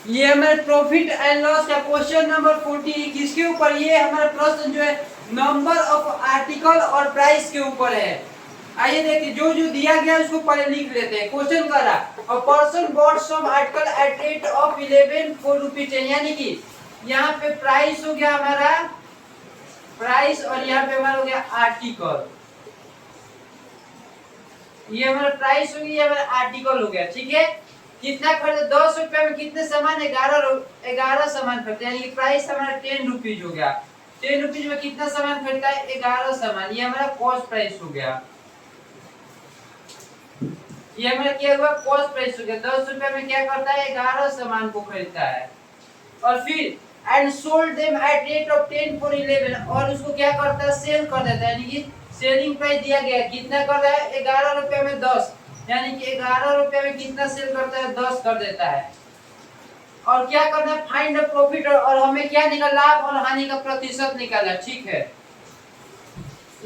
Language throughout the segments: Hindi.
ये हमारे प्रॉफिट एंड लॉस का क्वेश्चन नंबर 40 किसके ऊपर, ये हमारा प्रश्न जो है नंबर ऑफ आर्टिकल और प्राइस के ऊपर है। आइए देखिए, जो जो दिया गया है उसको पहले लिख लेते हैं। क्वेश्चन कर रहा a person bought some article at rate of 11 4 rupees, यानी कि यहाँ पे प्राइस हो गया हमारा प्राइस और यहाँ पे हमारा हो गया आर्टिकल। ये हमारा प्राइस हो गया, ये हमारा आर्टिकल हो गया। ठीक है, कितना खरीदे 10 रुपए में कितने सामान, 11 सामान खरीदते हैं, यानी कि प्राइस हमारा 10 रुपीज हो गया। 10 रुपीज में कितना सामान खरीदता है, 11 सामान। ये हमारा कॉस्ट प्राइस हो गया। ये हमारा क्या हुआ, कॉस्ट प्राइस हो गया। 10 रुपए में क्या करता है, 11 सामान को खरीदता है। और फिर and sold them at rate of 10 for 11, और उसको क्या करता है, सेल कर देता है। यानी कि सेलिंग प्राइस दिया गया है, कितना कर रहा है, 11 रुपए में 10, यानी कि 11 रुपए में कितना सेल करता है, 10 कर देता है। और क्या करना है, फाइंड द प्रॉफिट, और हमें क्या निकाला, लाभ और हानि का प्रतिशत निकालना। ठीक है,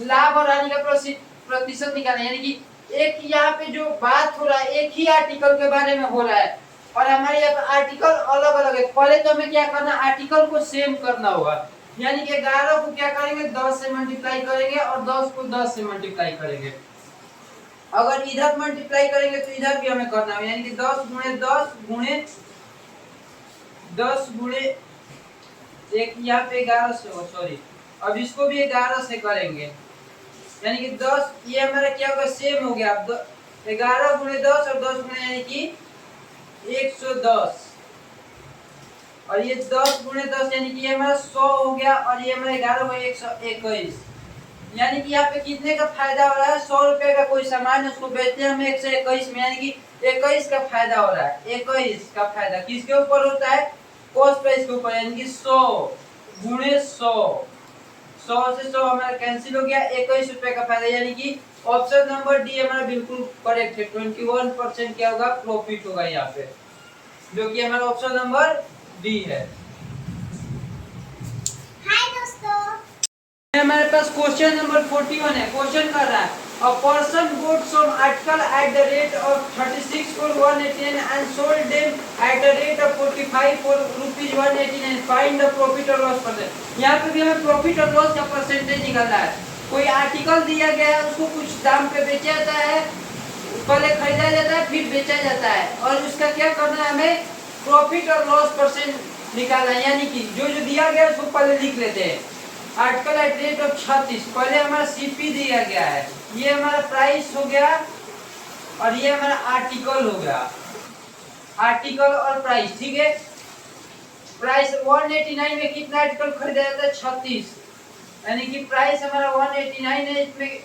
लाभ और हानि का प्रतिशत निकालना, यानी कि एक यहाँ पे जो बात हो रहा है एक ही आर्टिकल के बारे में हो रहा है और हमारे यहाँ पे आर्टिकल अलग अलग है। पहले तो हमें क्या करना, आर्टिकल को सेम करना होगा, यानी कि 11 को क्या करेंगे, 10 से मल्टीप्लाई करेंगे और 10 को 10 से मल्टीप्लाई करेंगे। अगर इधर मल्टीप्लाई करेंगे तो इधर भी हमें करना है, यानी कि 10 गुणे 10 गुणे 10 गुणे एक, यहाँ पे 11 से हो, सॉरी, अब इसको भी 11 से करेंगे, यानी कि 10, ये हमारा क्या होगा, सेम हो गया। 11 गुणे 10 और 10 गुणे यानी कि 110, और ये 10 गुणे 10 यानी कि ये हमारा 100 हो गया, और ये हमारा 11 हुआ 121, यानी कि यहाँ पे कितने का फायदा हो रहा है, 100 रुपए का कोई सामान है उसको बेचते हैं हम 121 में, यानी कि 21 का फायदा हो रहा है। 21 का फायदा किसके ऊपर होता है, कॉस्ट प्राइस के ऊपर, यानी कि 100 गुणे 100, 100 से 100 हमारा कैंसिल हो गया, 21 रुपए का फायदा, यानी कि ऑप्शन नंबर डी हमारा बिल्कुल करेक्ट है। 21% क्या होगा, प्रॉफिट होगा यहाँ पे, जो कि हमारा ऑप्शन नंबर डी है। हाय दोस्तों, हमारे पास क्वेश्चन नंबर 41 है। क्वेश्चन कर रहा है a person bought some article at the rate of 36 for 118 and sold them at the rate of 45 for rupees 189, find the profit or loss percent। यहाँ पे भी हमें प्रॉफिट और लॉस का परसेंटेज निकालना है। कोई आर्टिकल दिया गया है, उसको कुछ दाम पे बेचा जाता है, पहले खरीदा जाता है फिर बेचा जाता है, और उसका क्या करना है, हमें प्रॉफिट और लॉस परसेंट निकालना है। यानी कि जो जो दिया गया है उसको पहले लिख लेते हैं। आर्टिकल एट रेट ऑफ 36, पहले हमारा सीपी दिया गया है, ये हमारा प्राइस हो गया, और ये हमारा आर्टिकल हो गया, आर्टिकल और प्राइस। ठीक है, प्राइस 189 में कितना आर्टिकल खरीदा जाता है, 36, यानी कि प्राइस हमारा 189 है, इसमें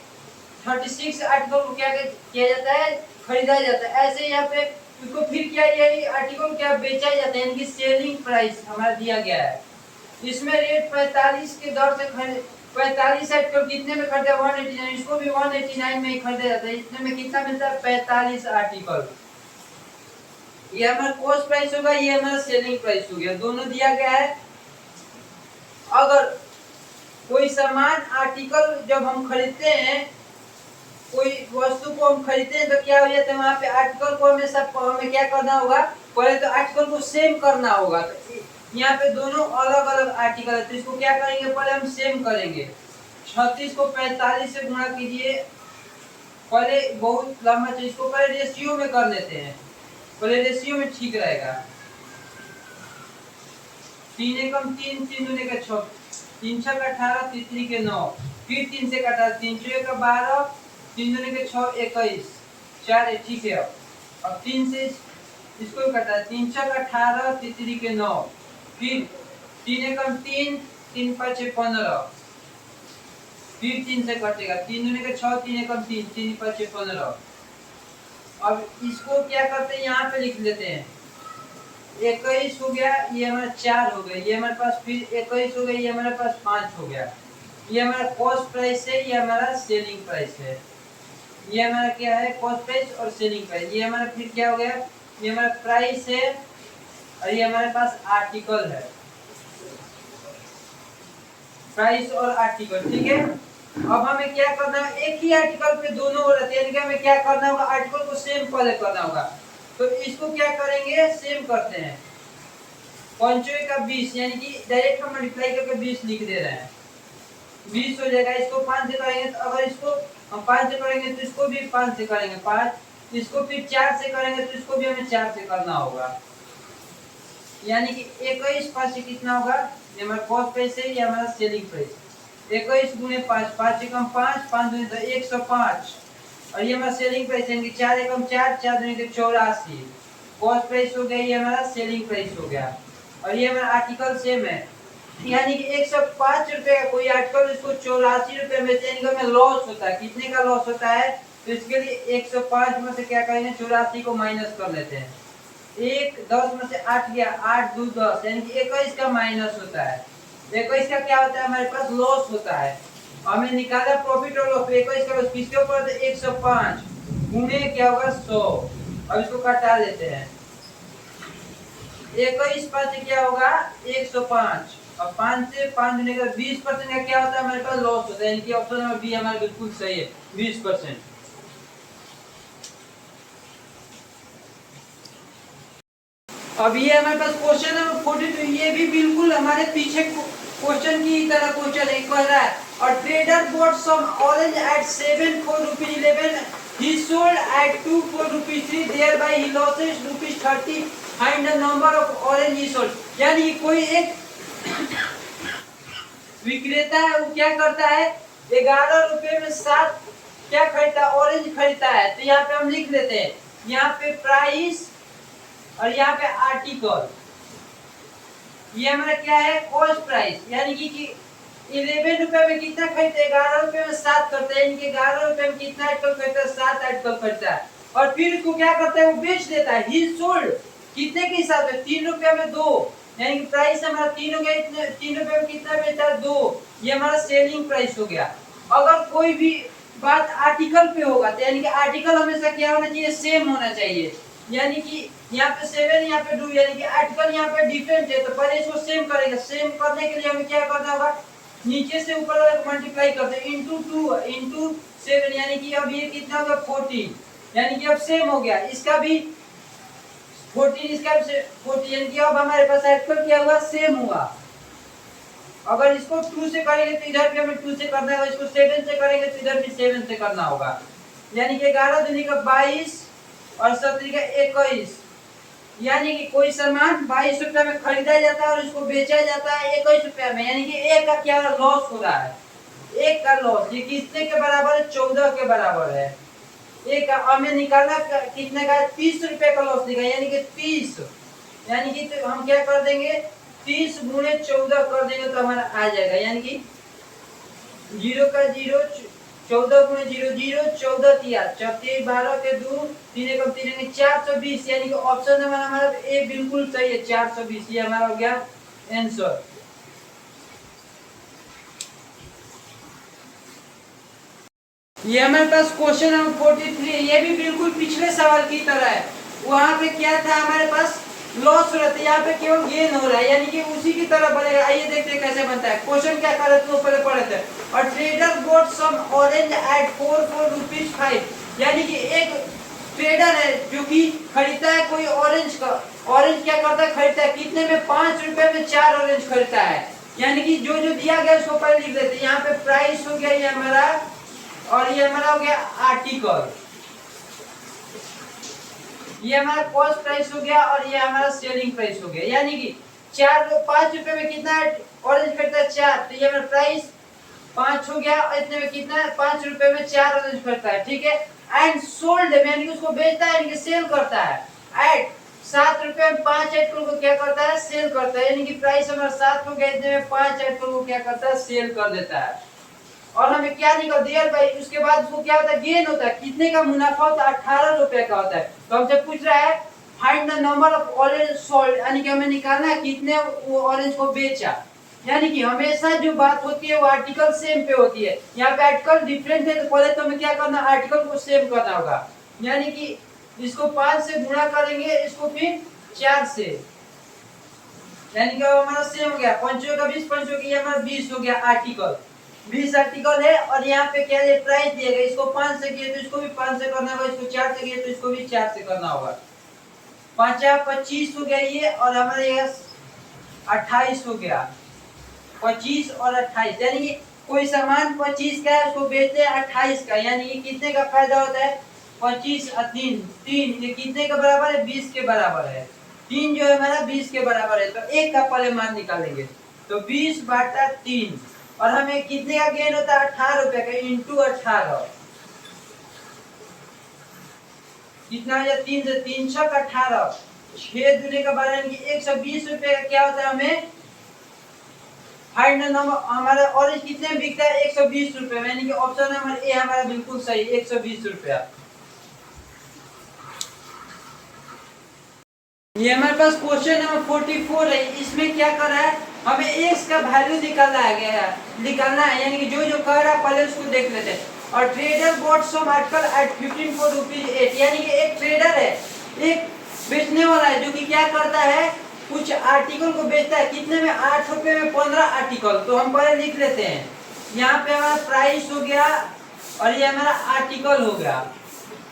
36 आर्टिकल को क्या किया जाता है, खरीदा जाता है। ऐसे यहाँ पे इसको फिर क्या, यही आर्टिकल क्या बेचा जाता है, यानी कि सेलिंग प्राइस हमारा दिया गया है। इसमें रेट 45 के दर से 45 आर्टिकल कितने में खरीदा, 189, इसको भी 189 में ही खरीदा जाता है। इतने में कितना मिलता है, 45 आर्टिकल। ये हमारा कॉस्ट प्राइस होगा, ये हमारा सेलिंग प्राइस हो गया, दोनों दिया गया है। अगर कोई सामान आर्टिकल जब हम खरीदते हैं, कोई वस्तु को हम खरीदते हैं तो क्या हो जाता है, वहाँ पे आर्टिकल को हमें क्या करना होगा, पहले तो आर्टिकल को सेम करना होगा। तो यहाँ पे दोनों अलग अलग आर्टिकल है, तो इसको क्या करेंगे, पहले हम सेम करेंगे। 36 को 45 से गुणा कीजिए, पहले बहुत लंबा चीज, इसको पहले रेशियो में कर लेते हैं, पहले रेशियो में ठीक रहेगा। 3 एकम 3, 3 दूनी का 6, 3 छक 18, 3 3 के 9, फिर 3 से काटा, 3 6 का 12, 3 दूनी के 6 21, 4 ठीक है। अब 3 से इसको काटा, 3 छक 18, 3 3 के 9, फिर 3 एकम 3, 3 5 15, फिर 3 से कटेगा, 3 दूनी के 6, 3 एकम 3, 3 5 15। अब इसको क्या करते हैं, यहाँ पे लिख लेते हैं, 21 हो गया, ये हमारा 4 हो गया, ये हमारे पास फिर 21 हो गया, ये हमारे पास 5 हो गया। ये हमारा कॉस्ट प्राइस है, ये हमारा सेलिंग प्राइस है। ये हमारा क्या है, कॉस्ट प्राइस और सेलिंग प्राइस। ये हमारा फिर क्या हो गया, ये हमारा प्राइस है, और ये हमारे पास आर्टिकल है, प्राइस और आर्टिकल। ठीक है, अब हमें क्या करना है, एक ही आर्टिकल पे दोनों हो रहते हैं, यानी कि हमें क्या करना होगा, आर्टिकल को सेम पहले करना होगा। तो इसको क्या करेंगे, सेम करते हैं, पांचों का 20, यानी कि डायरेक्ट हम मल्टीप्लाई करके 20 लिख दे रहे हैं। 20 हो जाएगा। इसको 5 से करेंगे तो अगर इसको हम 5 से करेंगे तो इसको भी 5 से करेंगे 5, इसको फिर 4 से करेंगे तो इसको भी हमें 4 से करना होगा। यानी कि 21 5 से कितना होगा, ये हमारा कॉस्ट प्राइस है, ये हमारा सेलिंग प्राइस। 21 गुणे 5, 5 एकम 5, 5 दूनी 105, और ये हमारा सेलिंग प्राइस है। 4 एकम 4, 4 दूनी 84, कॉस्ट प्राइस हो गया, ये हमारा सेलिंग प्राइस हो गया। और ये हमारा आर्टिकल सेम है, यानी कि 105 रुपए का कोई आर्टिकल इसको 84 रुपए में यानी में लॉस होता है। कितने का लॉस होता है, तो इसके लिए 105 में से क्या करेंगे, 84 को माइनस कर लेते हैं। 1 10 में से 8 गया, 8 2 10, यानी कि 21 का माइनस होता है। 21 का क्या होता है, हमारे पास लॉस होता है। हमें निकाला प्रॉफिट और लॉस। 21 का लॉस किसके ऊपर, 105 गुणे क्या होगा 100। अब इसको काटा देते हैं। 21 5 से क्या होगा 105, और 5 से 5 गुने का 20% का क्या होता है, हमारे पास लॉस होता है। यानी कि ऑप्शन नंबर बी हमारा बिल्कुल सही है, 20%। अब ये हमारे पास क्वेश्चन नंबर 42, ये भी बिल्कुल हमारे पीछे क्वेश्चन की तरह क्वेश्चन एक कह रहा है। और trader bought some orange at 7 4 rupees 11, he sold at 2 4 rupees 3, thereby he loses rupees 30, find the number of orange he sold। यानी कोई एक विक्रेता है, वो क्या करता है, 11 रुपए में 7 क्या खरीदता है, ऑरेंज खरीदता है। तो यहाँ पे हम लिख लेते हैं, यहाँ पे प्राइस और यहाँ पे आर्टिकल, ये हमारा क्या है, कॉस्ट प्राइस। यानी कि 11 रुपए में कितना खरीदते हैं, 11 रुपए में 7 करते हैं। इनके 11 रुपए में कितना आर्टिकल खरीदता है, 7 आर्टिकल खरीदता है। और फिर इसको क्या करता है, वो बेच देता है। ही सोल्ड कितने के हिसाब से, 3 रुपए में 2, यानी कि प्राइस हमारा 3 हो गया। 3 रुपए में कितना बेचा, 2, ये हमारा सेलिंग प्राइस हो गया। अगर कोई भी बात आर्टिकल पे होगा तो यानी कि आर्टिकल हमेशा क्या होना चाहिए, सेम होना चाहिए। यानी कि यहाँ पे 7 यहाँ पे 2, यानी कि आर्टिकल यहाँ पे डिफरेंट है, तो पहले इसको सेम करेंगे। सेम करने के लिए हमें क्या करना होगा, नीचे से ऊपर वाले को मल्टीप्लाई करते हैं, इंटू 2 इंटू 7, यानी कि अब ये कितना होगा 14, यानी कि अब सेम हो गया। इसका भी 14, इसका भी 14, यानी कि अब हमारे पास आर्टिकल क्या हुआ, सेम हुआ। अगर इसको 2 से करेंगे तो इधर भी हमें 2 से करना होगा, इसको 7 से करेंगे तो इधर भी 7 से करना होगा। यानी कि 11 दूनी का 22 और 7 का 21, यानी कि कोई सामान 22 रुपए में खरीदा जाता है और इसको बेचा जाता है 21 रुपए में। यानी कि एक का क्या लॉस हो रहा है, एक का लॉस। ये कितने के बराबर है, 14 के बराबर है। एक हमें निकालना कितने का, 30 रुपए का लॉस निकाला, यानी कि 30, यानी कि तो हम क्या कर देंगे, 30 गुणे 14 कर देंगे तो हमारा आ जाएगा। यानी कि 0 का 0, 14 गुणे 0 0, 14 तिया 34, 12 के 2, 3 एकम 3, 420, यानी कि ऑप्शन नंबर हमारा ए बिल्कुल सही है, 420, ये हमारा हो गया आंसर। ये हमारे पास क्वेश्चन नंबर 43, ये भी बिल्कुल पिछले सवाल की तरह है। वहां पे क्या था, हमारे पास लॉस हो रहा था, यहाँ पे केवल गेन हो रहा है, यानी कि उसी की तरह बनेगा। आइए देखते हैं कैसे बनता है। क्वेश्चन क्या कर रहे थे, पहले पढ़े थे। और trader bought some orange at 4 4 rupees 5, यानी कि एक ट्रेडर है जो कि खरीदता है कोई ऑरेंज का। ऑरेंज क्या करता है, खरीदता है कितने में, 5 रुपए में 4 ऑरेंज खरीदता है। यानी कि जो जो दिया गया उसको पहले लिख देते हैं। यहाँ पे प्राइस हो गया ये हमारा, और ये हमारा हो गया आर्टिकल, ये हमारा कॉस्ट प्राइस हो गया, और ये हमारा सेलिंग प्राइस हो गया। यानी कि 5 रुपए में कितना ऑरेंज खरीदता है, 4, तो ये हमारा प्राइस 5 हो गया। और इतने में कितना, 5 रुपए में 4 ऑरेंज खरीदता है, ठीक है। एंड सोल्ड, यानी कि उसको बेचता है, यानी कि सेल करता है। एट 7 रुपए में 5 आर्टिकल को क्या करता है, सेल करता है। यानी कि प्राइस हमारा 7 हो गया, इतने में 5 आर्टिकल को क्या करता है, सेल कर देता है। और हमें क्या निकल दिया भाई, उसके बाद उसको क्या होता है, गेन होता है। कितने का मुनाफा होता है, 18 रुपए का होता है। तो हमसे पूछ रहा है find the number of orange sold, यानी कि हमें निकालना है कितने वो ऑरेंज को बेचा। यानी कि हमेशा जो बात होती है वो आर्टिकल सेम पे होती है। यहाँ पे आर्टिकल डिफरेंट है, तो पहले तो हमें क्या करना, आर्टिकल को सेम करना होगा। यानी कि इसको 5 से गुणा करेंगे, इसको फिर 4 से, यानी कि हमारा सेम हो गया। 5 का 20, 5 की हमारा 20 हो गया आर्टिकल, 20 आर्टिकल है। और यहाँ पे क्या है, प्राइस दिया गया। इसको 5 से किए तो इसको भी 5 से करना होगा, इसको 4 से किए तो इसको भी 4 से करना होगा। 5 25 हो गया ये, और हमारे 28 हो गया, 25 और 28, यानी कि कोई सामान 25 का है उसको बेचते हैं 28 का, यानी कि कितने का फायदा होता है? 25 और 3 3, ये कितने के बराबर है? 20 के बराबर है। 3 जो है हमारा 20 के बराबर है, तो एक का पहले मान निकालेंगे, तो 20 बाटा 3, और हमें कितने का गेन होता है? 18 रुपए का, इंटू 18, कितना हो जाए? 3 से 3 छक 18, 6 दूनी का 12, यानी कि 120 रुपए का क्या होता है हमें? फाइनल नंबर हमारा ऑरेंज कितने में बिकता है? 120 रुपए में, यानी कि ऑप्शन नंबर ए हमारा बिल्कुल सही, 120 रुपया। ये हमारे पास क्वेश्चन नंबर 44 है। इसमें क्या कर रहा है? हमें एक्स का वैल्यू निकालना है, यानी कि जो जो कह रहा है पहले उसको देख लेते हैं। और trader bought some article at 15 for ₹8, यानी कि एक ट्रेडर है, एक बेचने वाला है जो कि क्या करता है? कुछ आर्टिकल को बेचता है, कितने में? 8 रुपए में 15 आर्टिकल। तो हम पहले लिख लेते हैं, यहाँ पे हमारा प्राइस हो गया और ये हमारा आर्टिकल हो गया,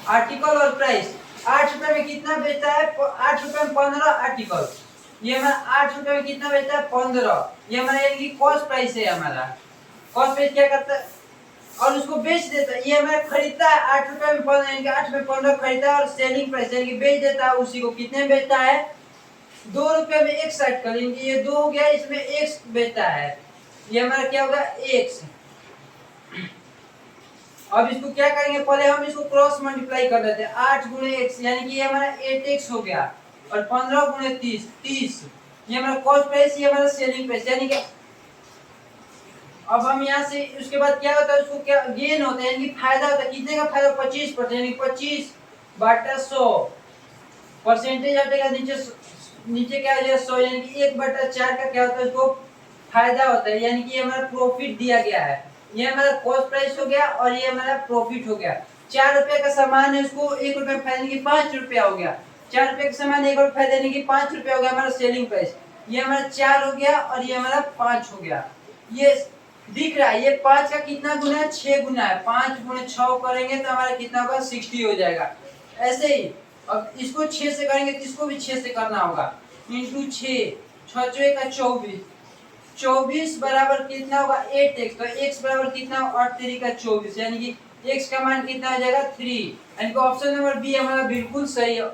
आर्टिकल और प्राइस। 8 रुपए में कितना बेचता है? 8 रुपए में 15 आर्टिकल, ये हमारा 8 रुपए में कितना बेचता है? 15, ये हमारा यानी कॉस्ट प्राइस है हमारा। कॉस्ट प्राइस क्या करता है? और उसको बेच देता है, ये हमारा खरीदता है 8 रुपए में 15, यानी कि 8 रुपए 15 खरीदता है, और सेलिंग प्राइस यानी कि बेच देता है उसी को, कितने में बेचता है? 2 रुपए में एक आर्टिकल, यानी कि ये 2 हो गया, इसमें एक बेचता है, ये हमारा क्या होगा? एक। अब इसको क्या करेंगे? पहले हम इसको क्रॉस मल्टीप्लाई कर लेते हैं, 8 गुणे x, यानी कि ये हमारा 8x हो गया, और 15 गुणे 30 30, ये हमारा कॉस्ट प्राइस, ये हमारा सेलिंग प्राइस, यानी कि अब हम यहाँ से उसके बाद क्या होता है? उसको क्या गेन होता है, यानी कि फायदा होता है, कितने का फायदा? 25%, यानी 25 बाटा 100, परसेंटेज हटेगा नीचे, नीचे क्या हो जाएगा? 100, यानी कि 1/4 का क्या होता है? उसको फायदा होता है, यानी कि ये हमारा प्रॉफिट दिया गया है। ये हमारा कॉस्ट प्राइस हो गया और ये हमारा प्रॉफिट हो गया। 4 रुपए का सामान है, उसको 1 रुपए फायदा की 5 रुपया हो गया। 4 रुपए का सामान 1 रुपए फायदा देने की 5 रुपया हो गया हमारा सेलिंग प्राइस। ये हमारा 4 हो गया और ये हमारा 5 हो गया। ये दिख रहा है, ये 5 का कितना गुना है? 6 गुना है। 5 गुणे 6 करेंगे तो हमारा कितना होगा? 60 हो जाएगा। ऐसे ही अब इसको 6 से करेंगे तो इसको भी 6 से करना होगा, इंटू 6, 6 का 24, 24 बराबर कितना होगा? 8x, तो x बराबर कितना? 8 3 का 24, यानी कि x का मान कितना हो जाएगा? 3, यानी कि ऑप्शन नंबर बी हमारा बिल्कुल सही है।